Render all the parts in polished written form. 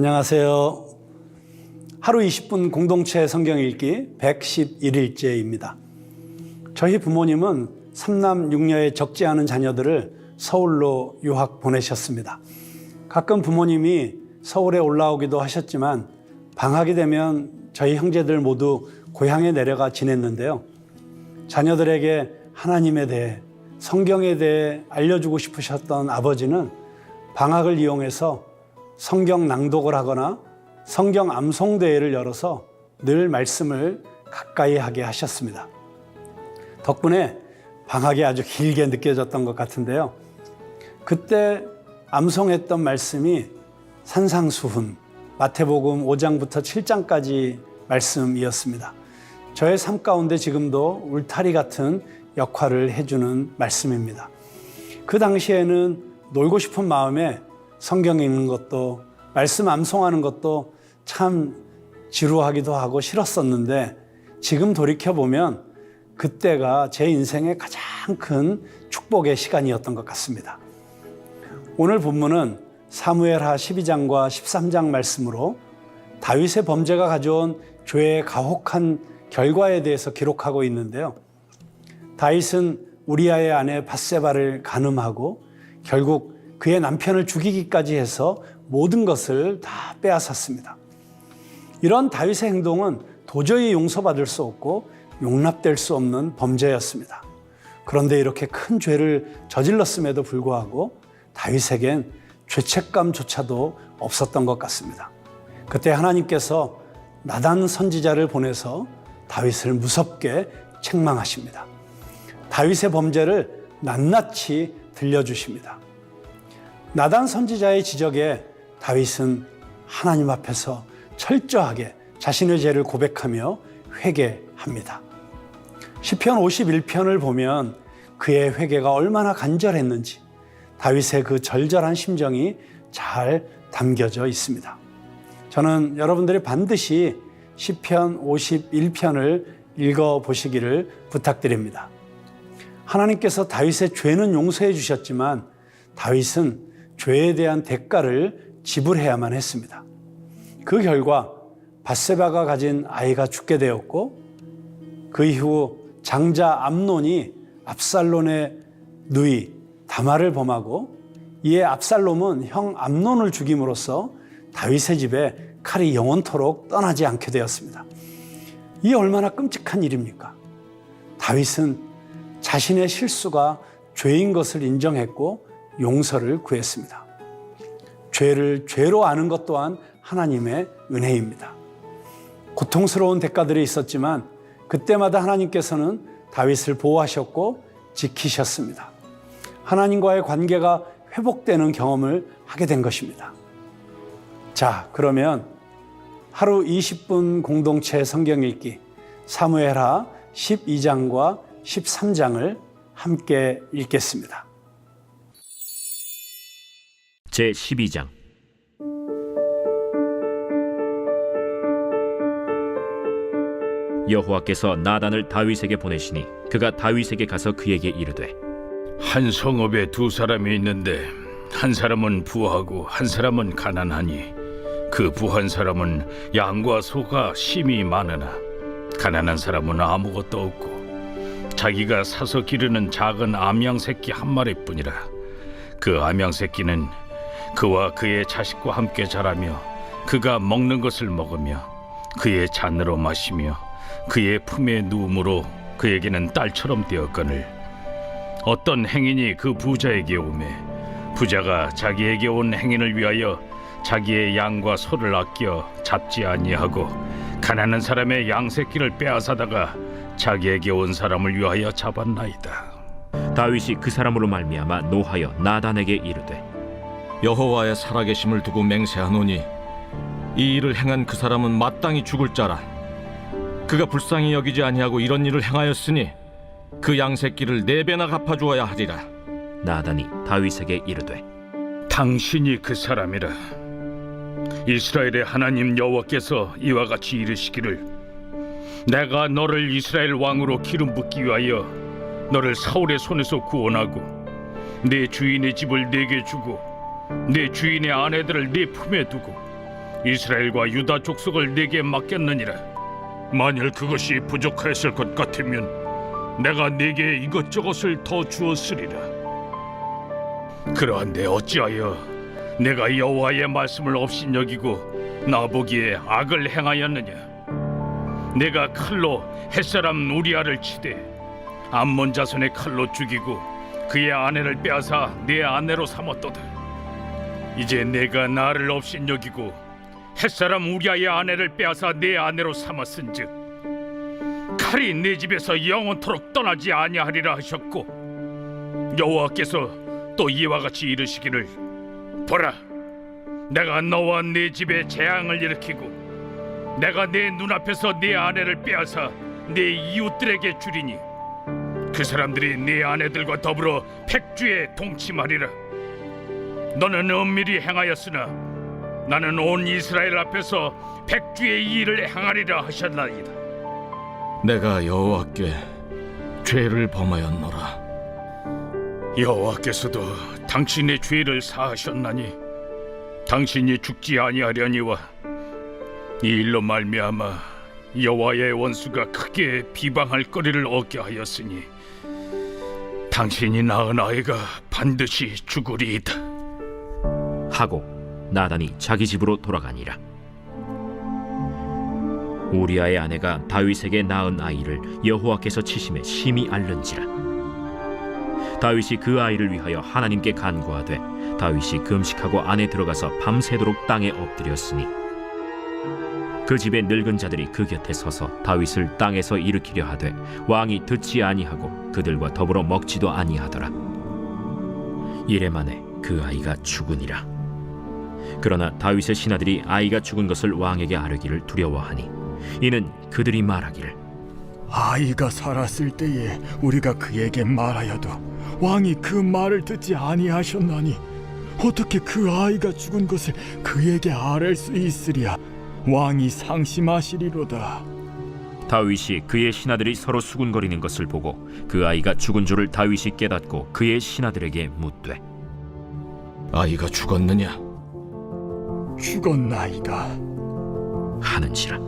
안녕하세요. 하루 20분 공동체 성경 읽기 111일째입니다. 저희 부모님은 3남 6녀의 적지 않은 자녀들을 서울로 유학 보내셨습니다. 가끔 부모님이 서울에 올라오기도 하셨지만 방학이 되면 저희 형제들 모두 고향에 내려가 지냈는데요. 자녀들에게 하나님에 대해, 성경에 대해 알려주고 싶으셨던 아버지는 방학을 이용해서 성경 낭독을 하거나 성경 암송대회를 열어서 늘 말씀을 가까이 하게 하셨습니다. 덕분에 방학이 아주 길게 느껴졌던 것 같은데요. 그때 암송했던 말씀이 산상수훈, 마태복음 5장부터 7장까지 말씀이었습니다. 저의 삶 가운데 지금도 울타리 같은 역할을 해주는 말씀입니다. 그 당시에는 놀고 싶은 마음에 성경 읽는 것도, 말씀 암송하는 것도 참 지루하기도 하고 싫었었는데, 지금 돌이켜보면 그때가 제 인생의 가장 큰 축복의 시간이었던 것 같습니다. 오늘 본문은 사무엘하 12장과 13장 말씀으로 다윗의 범죄가 가져온 죄의 가혹한 결과에 대해서 기록하고 있는데요. 다윗은 우리아의 아내 밧세바를 간음하고 결국 그의 남편을 죽이기까지 해서 모든 것을 다 빼앗았습니다. 이런 다윗의 행동은 도저히 용서받을 수 없고 용납될 수 없는 범죄였습니다. 그런데 이렇게 큰 죄를 저질렀음에도 불구하고 다윗에겐 죄책감조차도 없었던 것 같습니다. 그때 하나님께서 나단 선지자를 보내서 다윗을 무섭게 책망하십니다. 다윗의 범죄를 낱낱이 들려주십니다. 나단 선지자의 지적에 다윗은 하나님 앞에서 철저하게 자신의 죄를 고백하며 회개합니다. 시편 51편을 보면 그의 회개가 얼마나 간절했는지 다윗의 그 절절한 심정이 잘 담겨져 있습니다. 저는 여러분들이 반드시 시편 51편을 읽어보시기를 부탁드립니다. 하나님께서 다윗의 죄는 용서해 주셨지만 다윗은 죄에 대한 대가를 지불해야만 했습니다. 그 결과 밧세바가 가진 아이가 죽게 되었고, 그 이후 장자 암논이 압살롬의 누이 다말을 범하고, 이에 압살롬은 형 암논을 죽임으로써 다윗의 집에 칼이 영원토록 떠나지 않게 되었습니다. 이 얼마나 끔찍한 일입니까? 다윗은 자신의 실수가 죄인 것을 인정했고 용서를 구했습니다. 죄를 죄로 아는 것 또한 하나님의 은혜입니다. 고통스러운 대가들이 있었지만 그때마다 하나님께서는 다윗을 보호하셨고 지키셨습니다. 하나님과의 관계가 회복되는 경험을 하게 된 것입니다. 자, 그러면 하루 20분 공동체 성경 읽기 사무엘하 12장과 13장을 함께 읽겠습니다. 제12장. 여호와께서 나단을 다윗에게 보내시니 그가 다윗에게 가서 그에게 이르되, 한 성읍에 두 사람이 있는데 한 사람은 부하고 한 사람은 가난하니 그 부한 사람은 양과 소가 심히 많으나 가난한 사람은 아무것도 없고 자기가 사서 기르는 작은 암양 새끼 한 마리뿐이라. 그 암양 새끼는 그와 그의 자식과 함께 자라며 그가 먹는 것을 먹으며 그의 잔으로 마시며 그의 품에 누움으로 그에게는 딸처럼 되었거늘, 어떤 행인이 그 부자에게 오매 부자가 자기에게 온 행인을 위하여 자기의 양과 소를 아껴 잡지 아니하고 가난한 사람의 양 새끼를 빼앗아다가 자기에게 온 사람을 위하여 잡았나이다. 다윗이 그 사람으로 말미암아 노하여 나단에게 이르되, 여호와의 살아계심을 두고 맹세하노니 이 일을 행한 그 사람은 마땅히 죽을 자라. 그가 불쌍히 여기지 아니하고 이런 일을 행하였으니 그 양새끼를 4배나 갚아주어야 하리라. 나단이 다윗에게 이르되, 당신이 그 사람이라. 이스라엘의 하나님 여호와께서 이와 같이 이르시기를, 내가 너를 이스라엘 왕으로 기름 붓기 위하여 너를 사울의 손에서 구원하고 내 주인의 집을 네게 주고 내 주인의 아내들을 네 품에 두고 이스라엘과 유다 족속을 네게 맡겼느니라. 만일 그것이 부족하였을 것 같으면 내가 네게 이것저것을 더 주었으리라. 그러한데 어찌하여 내가 여호와의 말씀을 업신여기고 나보기에 악을 행하였느냐? 내가 칼로 햇사람 우리아를 치되 암몬 자손의 칼로 죽이고 그의 아내를 빼앗아 내 아내로 삼았도다. 이제 내가 나를 업신여기고 햇사람 우리아의 아내를 빼앗아 내 아내로 삼았은즉 칼이 내 집에서 영원토록 떠나지 아니하리라 하셨고, 여호와께서 또 이와 같이 이르시기를, 보라, 내가 너와 네 집에 재앙을 일으키고 내가 내 눈앞에서 네 아내를 빼앗아 내 이웃들에게 주리니 그 사람들이 네 아내들과 더불어 백주에 동침하리라. 너는 은밀히 행하였으나 나는 온 이스라엘 앞에서 백주의 일을 행하리라 하셨나이다. 내가 여호와께 죄를 범하였노라. 여호와께서도 당신의 죄를 사하셨나니 당신이 죽지 아니하려니와 이 일로 말미암아 여호와의 원수가 크게 비방할 거리를 얻게 하였으니 당신이 낳은 아이가 반드시 죽으리이다 하고 나단이 자기 집으로 돌아가니라. 우리아의 아내가 다윗에게 낳은 아이를 여호와께서 치심에 심히 앓는지라. 다윗이 그 아이를 위하여 하나님께 간구하되 다윗이 금식하고 안에 들어가서 밤새도록 땅에 엎드렸으니 그 집의 늙은 자들이 그 곁에 서서 다윗을 땅에서 일으키려 하되 왕이 듣지 아니하고 그들과 더불어 먹지도 아니하더라. 이래 만에 그 아이가 죽으니라. 그러나 다윗의 신하들이 아이가 죽은 것을 왕에게 아뢰기를 두려워하니 이는 그들이 말하기를, 아이가 살았을 때에 우리가 그에게 말하여도 왕이 그 말을 듣지 아니하셨나니 어떻게 그 아이가 죽은 것을 그에게 아뢰 수 있으랴. 왕이 상심하시리로다. 다윗이 그의 신하들이 서로 수군거리는 것을 보고 그 아이가 죽은 줄을 다윗이 깨닫고 그의 신하들에게 묻되, 아이가 죽었느냐? 죽었나이다 하는지라.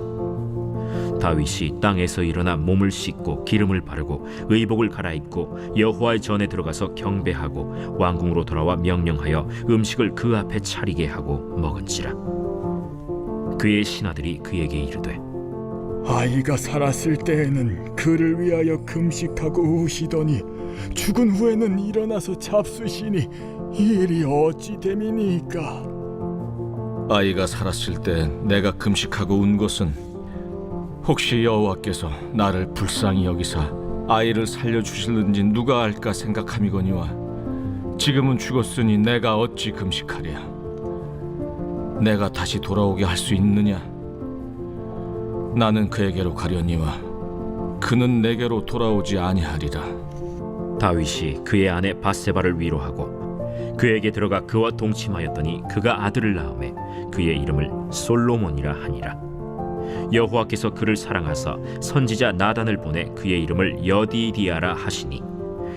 다윗이 땅에서 일어나 몸을 씻고 기름을 바르고 의복을 갈아입고 여호와의 전에 들어가서 경배하고 왕궁으로 돌아와 명령하여 음식을 그 앞에 차리게 하고 먹은지라. 그의 신하들이 그에게 이르되, 아이가 살았을 때에는 그를 위하여 금식하고 우시더니 죽은 후에는 일어나서 잡수시니 이 일이 어찌 됨이니까. 아이가 살았을 때 내가 금식하고 운 것은 혹시 여호와께서 나를 불쌍히 여기사 아이를 살려주실는지 누가 알까 생각함이거니와 지금은 죽었으니 내가 어찌 금식하랴. 내가 다시 돌아오게 할 수 있느냐? 나는 그에게로 가려니와 그는 내게로 돌아오지 아니하리라. 다윗이 그의 아내 바세바를 위로하고 그에게 들어가 그와 동침하였더니 그가 아들을 낳음에 그의 이름을 솔로몬이라 하니라. 여호와께서 그를 사랑하사 선지자 나단을 보내 그의 이름을 여디디아라 하시니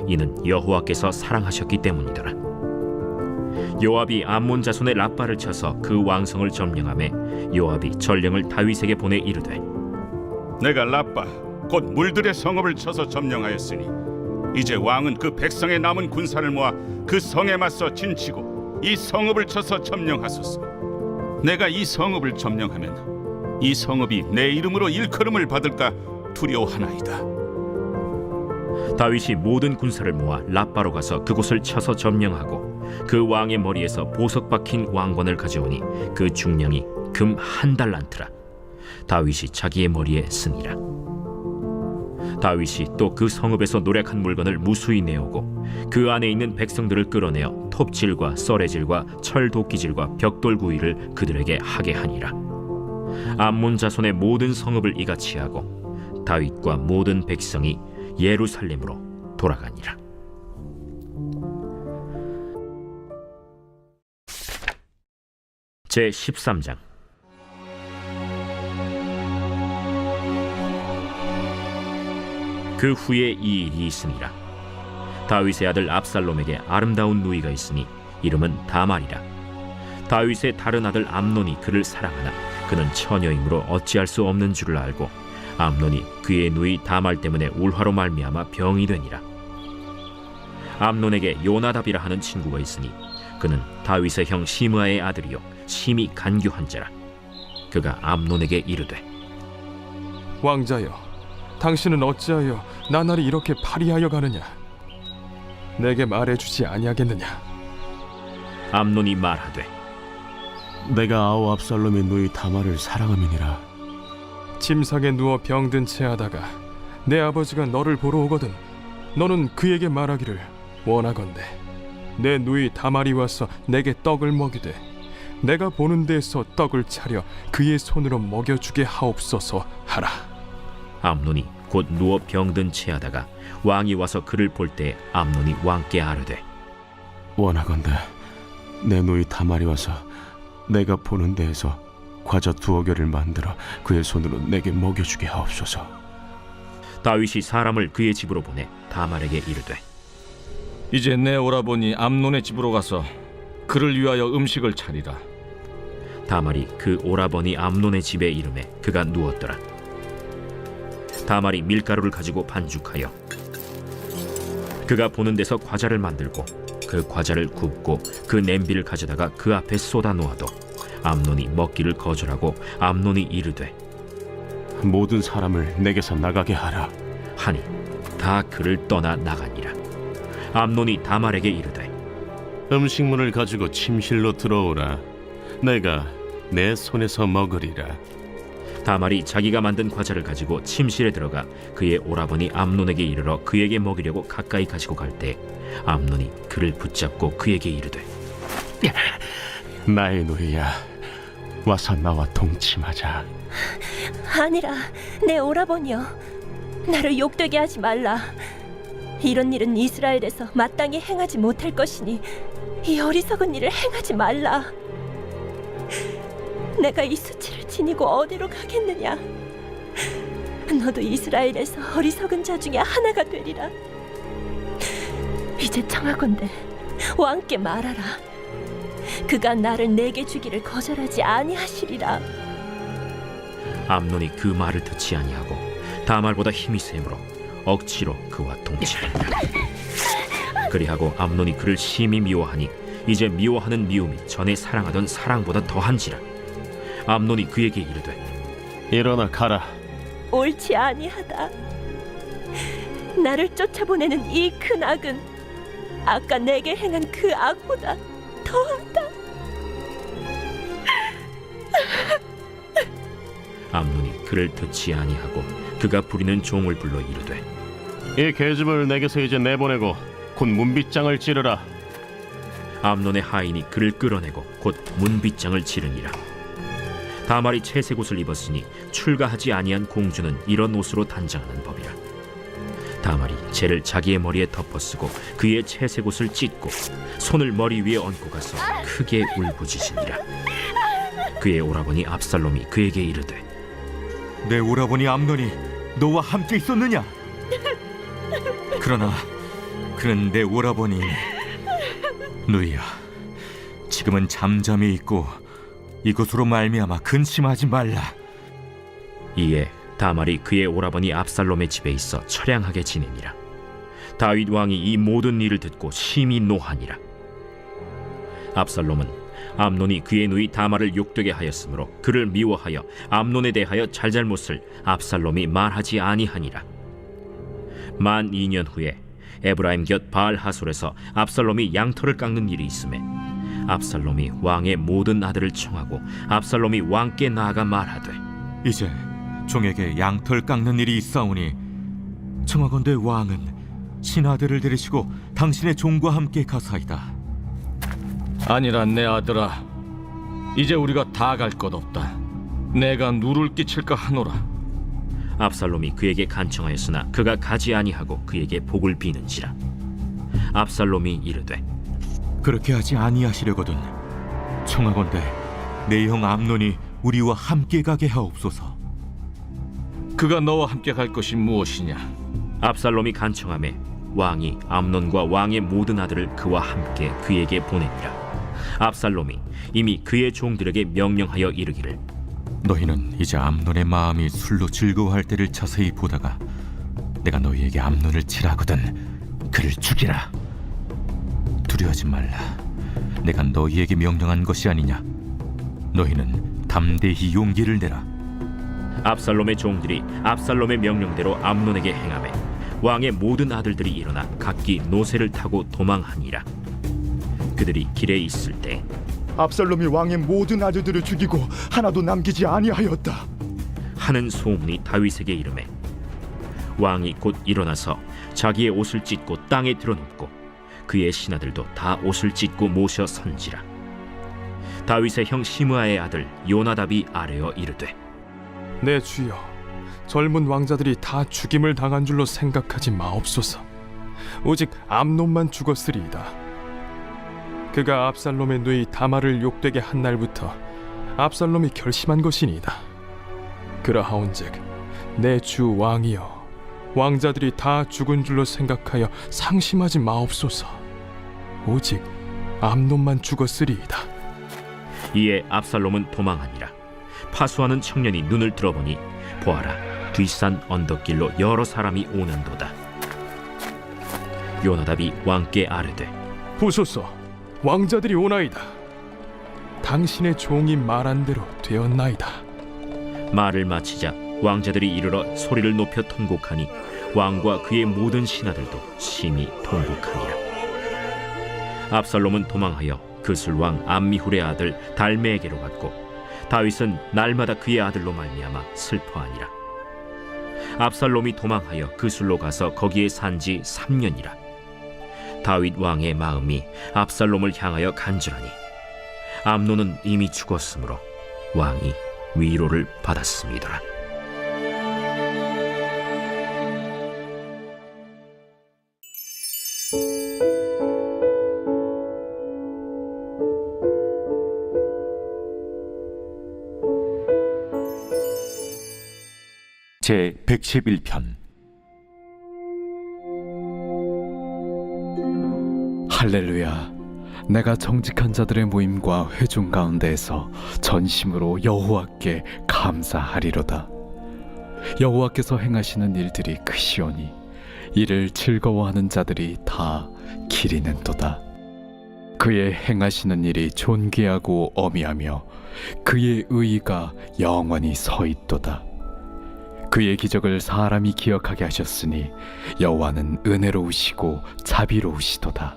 이는 여호와께서 사랑하셨기 때문이더라. 요압이 암몬 자손의 라빠를 쳐서 그 왕성을 점령하매 요압이 전령을 다윗에게 보내 이르되, 내가 라빠 곧 물들의 성읍을 쳐서 점령하였으니 이제 왕은 그 백성의 남은 군사를 모아 그 성에 맞서 진치고 이 성읍을 쳐서 점령하소서. 내가 이 성읍을 점령하면 이 성읍이 내 이름으로 일컬음을 받을까 두려워하나이다. 다윗이 모든 군사를 모아 라빠로 가서 그곳을 쳐서 점령하고 그 왕의 머리에서 보석 박힌 왕관을 가져오니 그 중량이 금 1달란트라. 다윗이 자기의 머리에 쓰니라. 다윗이 또 그 성읍에서 노략한 물건을 무수히 내오고 그 안에 있는 백성들을 끌어내어 톱질과 썰애질과 철도끼질과 벽돌구이를 그들에게 하게 하니라. 암몬 자손의 모든 성읍을 이같이 하고 다윗과 모든 백성이 예루살렘으로 돌아가니라. 제 13장. 그 후에 이 일이 있으니라. 다윗의 아들 압살롬에게 아름다운 누이가 있으니 이름은 다말이라. 다윗의 다른 아들 암논이 그를 사랑하나 그는 처녀이므로 어찌할 수 없는 줄을 알고 암논이 그의 누이 다말 때문에 울화로 말미암아 병이 되니라. 암논에게 요나답이라 하는 친구가 있으니 그는 다윗의 형 시므아의 아들이요 심히 간교한 자라. 그가 암논에게 이르되 왕자여, 당신은 어찌하여 나날이 이렇게 파리하여 가느냐? 내게 말해주지 아니하겠느냐? 암논이 말하되 내가 아우 압살롬의 누이 다말을 사랑함이니라. 침상에 누워 병든 채 하다가 내 아버지가 너를 보러 오거든 너는 그에게 말하기를 원하건대 내 누이 다말이 와서 내게 떡을 먹이되 내가 보는 데에서 떡을 차려 그의 손으로 먹여주게 하옵소서 하라. 암논이 곧 누워 병든 채하다가 왕이 와서 그를 볼 때 암논이 왕께 아뢰되 원하건대 내 누이 다말이 와서 내가 보는 데에서 과자 2어개를 만들어 그의 손으로 내게 먹여주게 하옵소서. 다윗이 사람을 그의 집으로 보내 다말에게 이르되 이제 내 오라버니 암논의 집으로 가서 그를 위하여 음식을 차리라. 다말이 그 오라버니 암논의 집에 이르매 그가 누웠더라. 다말이 밀가루를 가지고 반죽하여 그가 보는 데서 과자를 만들고 그 과자를 굽고 그 냄비를 가져다가 그 앞에 쏟아 놓아도 암논이 먹기를 거절하고 암논이 이르되 모든 사람을 내게서 나가게 하라. 하니 다 그를 떠나 나가니라. 암논이 다말에게 이르되 음식물을 가지고 침실로 들어오라. 내가 내 손에서 먹으리라. 다말이 자기가 만든 과자를 가지고 침실에 들어가 그의 오라버니 암논에게 이르러 그에게 먹이려고 가까이 가지고 갈 때 암논이 그를 붙잡고 그에게 이르되 나의 누이야, 와서 나와 동침하자. 아니라 내 오라버니여, 나를 욕되게 하지 말라. 이런 일은 이스라엘에서 마땅히 행하지 못할 것이니 이 어리석은 일을 행하지 말라. 내가 이 수치를 지니고 어디로 가겠느냐? 너도 이스라엘에서 어리석은 자 중에 하나가 되리라. 이제 청하건대 왕께 말하라. 그가 나를 내게 주기를 거절하지 아니하시리라. 암논이 그 말을 듣지 아니하고 다말보다 힘이 세므로 억지로 그와 동침하니라. 그리하고 암논이 그를 심히 미워하니 이제 미워하는 미움이 전에 사랑하던 사랑보다 더한지라. 암논이 그에게 이르되 일어나 가라. 옳지 아니하다. 나를 쫓아보내는 이 큰 악은 아까 내게 행한 그 악보다 더하다. 암논이 그를 듣지 아니하고 그가 부리는 종을 불러 이르되 이 계집을 내게서 이제 내보내고 곧 문빗장을 찌르라. 암논의 하인이 그를 끌어내고 곧 문빗장을 치르니라. 다말이 채색 옷을 입었으니 출가하지 아니한 공주는 이런 옷으로 단장하는 법이라. 다말이 채를 자기의 머리에 덮어쓰고 그의 채색 옷을 찢고 손을 머리 위에 얹고 가서 크게 울부짖으니라. 그의 오라버니 압살롬이 그에게 이르되 내 오라버니 암논이 너와 함께 있었느냐? 그러나 그는 내 오라버니. 누이야, 지금은 잠잠히 있고 이것으로 말미암아 근심하지 말라. 이에 다말이 그의 오라버니 압살롬의 집에 있어 처량하게 지내니라. 다윗 왕이 이 모든 일을 듣고 심히 노하니라. 압살롬은 암논이 그의 누이 다말을 욕되게 하였으므로 그를 미워하여 암논에 대하여 잘잘못을 압살롬이 말하지 아니하니라. 만 2년 후에 에브라임 곁 바알 하솔에서 압살롬이 양털을 깎는 일이 있음에 압살롬이 왕의 모든 아들을 청하고 압살롬이 왕께 나아가 말하되 이제 종에게 양털 깎는 일이 있사오니 청하건대 왕은 신하들을 데리시고 당신의 종과 함께 가사이다. 아니라 내 아들아, 이제 우리가 다 갈 것 없다. 내가 누를 끼칠까 하노라. 압살롬이 그에게 간청하였으나 그가 가지 아니하고 그에게 복을 비는지라. 압살롬이 이르되 그렇게 하지 아니하시려거든 청하건대 내 형 암논이 우리와 함께 가게 하옵소서. 그가 너와 함께 갈 것이 무엇이냐? 압살롬이 간청하매 왕이 암논과 왕의 모든 아들을 그와 함께 그에게 보내니라. 압살롬이 이미 그의 종들에게 명령하여 이르기를 너희는 이제 암논의 마음이 술로 즐거워할 때를 자세히 보다가 내가 너희에게 암논을 치라거든 그를 죽이라. 두려워하지 말라. 내가 너희에게 명령한 것이 아니냐. 너희는 담대히 용기를 내라. 압살롬의 종들이 압살롬의 명령대로 암논에게 행하매 왕의 모든 아들들이 일어나 각기 노새를 타고 도망하니라. 그들이 길에 있을 때 압살롬이 왕의 모든 아들들을 죽이고 하나도 남기지 아니하였다. 하는 소문이 다윗에게 이르매 왕이 곧 일어나서 자기의 옷을 찢고 땅에 드러눕고 그의 신하들도 다 옷을 찢고 모셔 선지라. 다윗의 형 시므아의 아들 요나답이 아뢰어 이르되 내 주여, 젊은 왕자들이 다 죽임을 당한 줄로 생각하지 마옵소서. 오직 암논만 죽었으리이다. 그가 압살롬의 누이 다말을 욕되게 한 날부터 압살롬이 결심한 것이니이다. 그러하온즉 내 주 왕이여, 왕자들이 다 죽은 줄로 생각하여 상심하지 마옵소서. 오직 암논만 죽었으리이다. 이에 압살롬은 도망하니라. 파수하는 청년이 눈을 들어보니 보아라, 뒷산 언덕길로 여러 사람이 오는도다. 요나답이 왕께 아뢰되 보소서, 왕자들이 오나이다. 당신의 종이 말한 대로 되었나이다. 말을 마치자 왕자들이 이르러 소리를 높여 통곡하니 왕과 그의 모든 신하들도 심히 통곡하니라. 압살롬은 도망하여 그술왕 암미훌의 아들 달메에게로 갔고 다윗은 날마다 그의 아들로 말미암아 슬퍼하니라. 압살롬이 도망하여 그술로 가서 거기에 산지 3년이라. 다윗 왕의 마음이 압살롬을 향하여 간절하니 암논은 이미 죽었으므로 왕이 위로를 받았음이더라. 제 111편. 할렐루야. 내가 정직한 자들의 모임과 회중 가운데에서 전심으로 여호와께 감사하리로다. 여호와께서 행하시는 일들이 크시오니 이를 즐거워하는 자들이 다 기리는도다. 그의 행하시는 일이 존귀하고 어미하며 그의 의의가 영원히 서 있도다. 그의 기적을 사람이 기억하게 하셨으니 여호와는 은혜로우시고 자비로우시도다.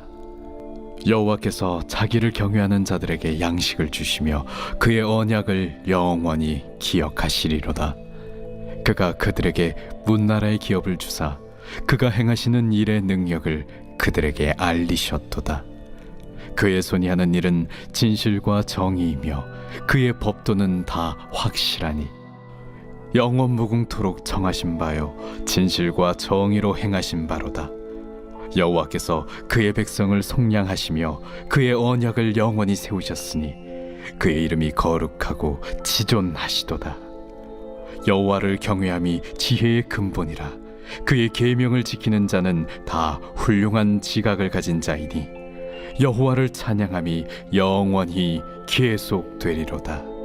여호와께서 자기를 경외하는 자들에게 양식을 주시며 그의 언약을 영원히 기억하시리로다. 그가 그들에게 문나라의 기업을 주사 그가 행하시는 일의 능력을 그들에게 알리셨도다. 그의 손이 하는 일은 진실과 정의이며 그의 법도는 다 확실하니 영원 무궁토록 정하신 바요 진실과 정의로 행하신 바로다. 여호와께서 그의 백성을 속량하시며 그의 언약을 영원히 세우셨으니 그의 이름이 거룩하고 지존하시도다. 여호와를 경외함이 지혜의 근본이라. 그의 계명을 지키는 자는 다 훌륭한 지각을 가진 자이니 여호와를 찬양함이 영원히 계속되리로다.